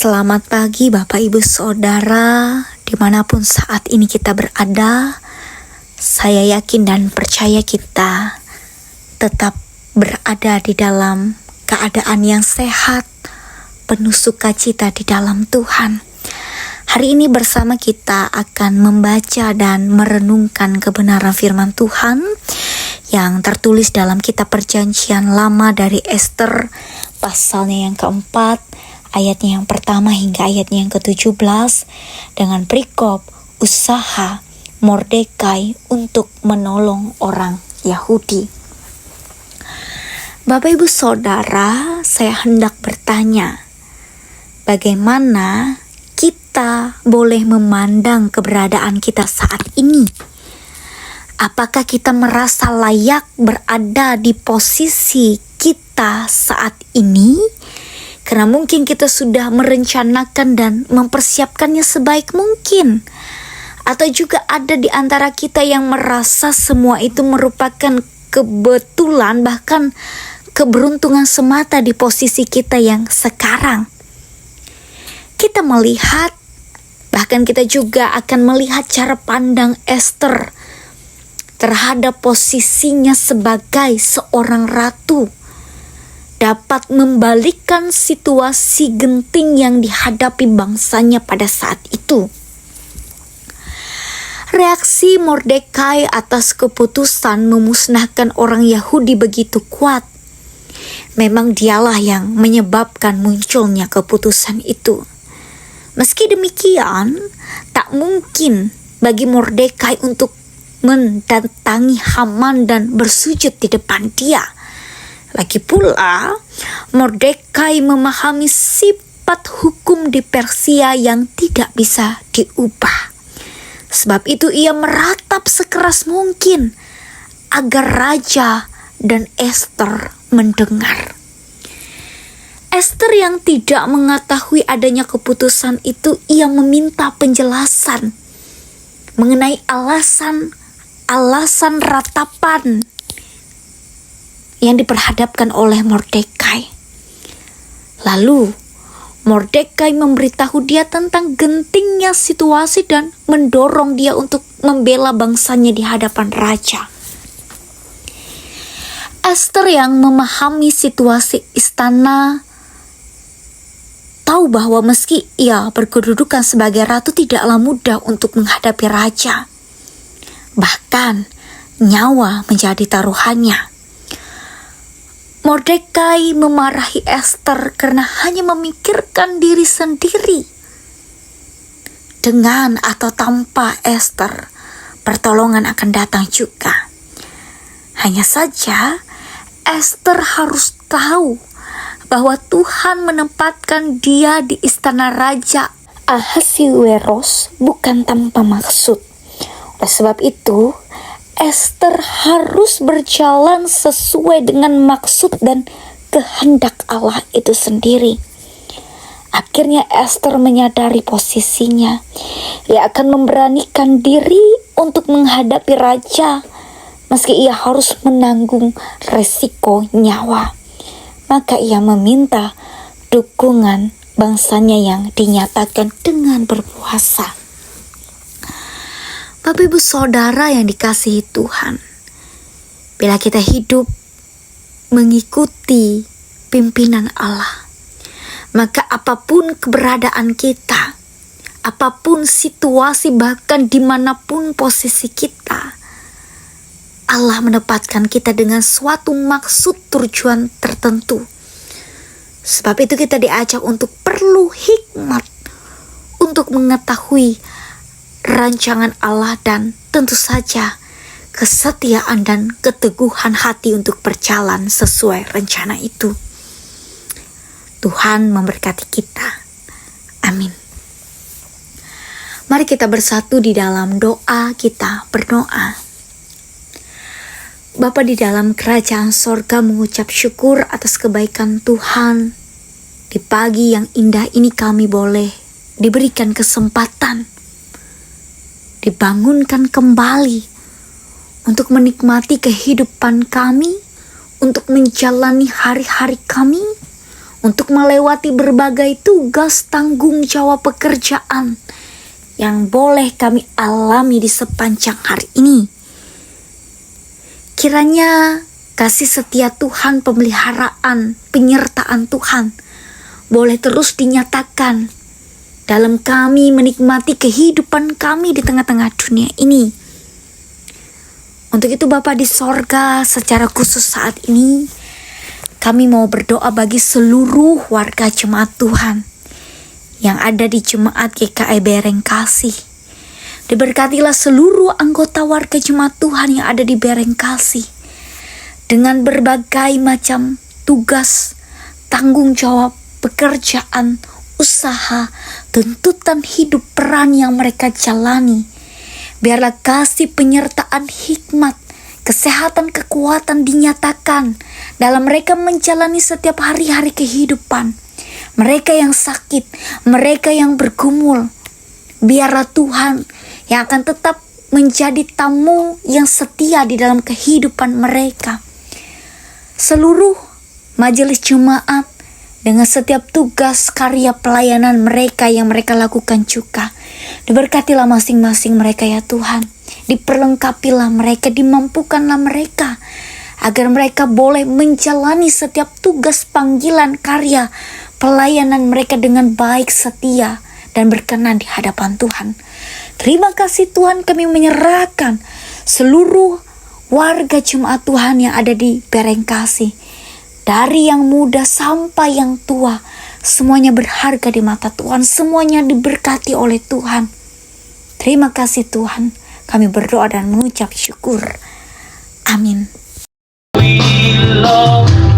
Selamat pagi Bapak Ibu Saudara, dimanapun saat ini kita berada. Saya yakin dan percaya kita tetap berada di dalam keadaan yang sehat, penuh sukacita di dalam Tuhan. Hari ini bersama kita akan membaca dan merenungkan kebenaran firman Tuhan yang tertulis dalam kitab Perjanjian Lama dari Ester, pasalnya yang keempat, ayatnya yang pertama hingga ayatnya yang ke-17, dengan perikop usaha Mordekai untuk menolong orang Yahudi. Bapak Ibu Saudara, saya hendak bertanya, bagaimana kita boleh memandang keberadaan kita saat ini? Apakah kita merasa layak berada di posisi kita saat ini? Karena mungkin kita sudah merencanakan dan mempersiapkannya sebaik mungkin. Atau juga ada di antara kita yang merasa semua itu merupakan kebetulan, bahkan keberuntungan semata di posisi kita yang sekarang. Kita melihat, bahkan kita juga akan melihat cara pandang Ester terhadap posisinya sebagai seorang ratu, dapat membalikkan situasi genting yang dihadapi bangsanya pada saat itu. Reaksi Mordekai atas keputusan memusnahkan orang Yahudi begitu kuat. Memang dialah yang menyebabkan munculnya keputusan itu. Meski demikian, tak mungkin bagi Mordekai untuk mendatangi Haman dan bersujud di depan dia. Lagi pula, Mordekai memahami sifat hukum di Persia yang tidak bisa diubah. Sebab itu ia meratap sekeras mungkin agar raja dan Ester mendengar. Ester yang tidak mengetahui adanya keputusan itu, ia meminta penjelasan mengenai alasan ratapan yang diperhadapkan oleh Mordekai. Lalu Mordekai memberitahu dia tentang gentingnya situasi dan mendorong dia untuk membela bangsanya di hadapan raja. Ester yang memahami situasi istana tahu bahwa meski ia berkedudukan sebagai ratu, tidaklah mudah untuk menghadapi raja. Bahkan nyawa menjadi taruhannya. Mordekai memarahi Ester karena hanya memikirkan diri sendiri. Dengan atau tanpa Ester, pertolongan akan datang juga. Hanya saja Ester harus tahu bahwa Tuhan menempatkan dia di istana Raja Ahasiweros bukan tanpa maksud. Oleh sebab itu, Ester harus berjalan sesuai dengan maksud dan kehendak Allah itu sendiri. Akhirnya Ester menyadari posisinya. Ia akan memberanikan diri untuk menghadapi raja, meski ia harus menanggung resiko nyawa. Maka ia meminta dukungan bangsanya yang dinyatakan dengan berpuasa. Bapak Ibu Saudara yang dikasihi Tuhan, bila kita hidup mengikuti pimpinan Allah, maka apapun keberadaan kita, apapun situasi, bahkan dimanapun posisi kita, Allah menempatkan kita dengan suatu maksud tujuan tertentu. Sebab itu kita diajak untuk perlu hikmat untuk mengetahui rancangan Allah dan tentu saja kesetiaan dan keteguhan hati untuk berjalan sesuai rencana itu. Tuhan memberkati kita. Amin. Mari kita bersatu di dalam doa, kita berdoa. Bapa di dalam kerajaan sorga, mengucap syukur atas kebaikan Tuhan. Di pagi yang indah ini kami boleh diberikan kesempatan, dibangunkan kembali untuk menikmati kehidupan kami, untuk menjalani hari-hari kami, untuk melewati berbagai tugas tanggung jawab pekerjaan yang boleh kami alami di sepanjang hari ini. Kiranya kasih setia Tuhan, pemeliharaan, penyertaan Tuhan boleh terus dinyatakan dalam kami menikmati kehidupan kami di tengah-tengah dunia ini. Untuk itu Bapa di sorga, secara khusus saat ini kami mau berdoa bagi seluruh warga jemaat Tuhan yang ada di jemaat GKI Berengkasih. Diberkatilah seluruh anggota warga jemaat Tuhan yang ada di Berengkasih dengan berbagai macam tugas, tanggung jawab, pekerjaan, usaha, tuntutan hidup, peran yang mereka jalani. Biarlah kasih penyertaan hikmat, kesehatan, kekuatan dinyatakan dalam mereka menjalani setiap hari-hari kehidupan. Mereka yang sakit, mereka yang bergumul, biarlah Tuhan yang akan tetap menjadi tamu yang setia di dalam kehidupan mereka. Seluruh majelis jemaat dengan setiap tugas karya pelayanan mereka yang mereka lakukan juga, diberkatilah masing-masing mereka ya Tuhan. Diperlengkapilah mereka, dimampukanlah mereka, agar mereka boleh menjalani setiap tugas panggilan karya pelayanan mereka dengan baik, setia, dan berkenan di hadapan Tuhan. Terima kasih Tuhan, kami menyerahkan seluruh warga jemaat Tuhan yang ada di Berengkasih, dari yang muda sampai yang tua, semuanya berharga di mata Tuhan, semuanya diberkati oleh Tuhan. Terima kasih Tuhan, kami berdoa dan mengucap syukur. Amin. We love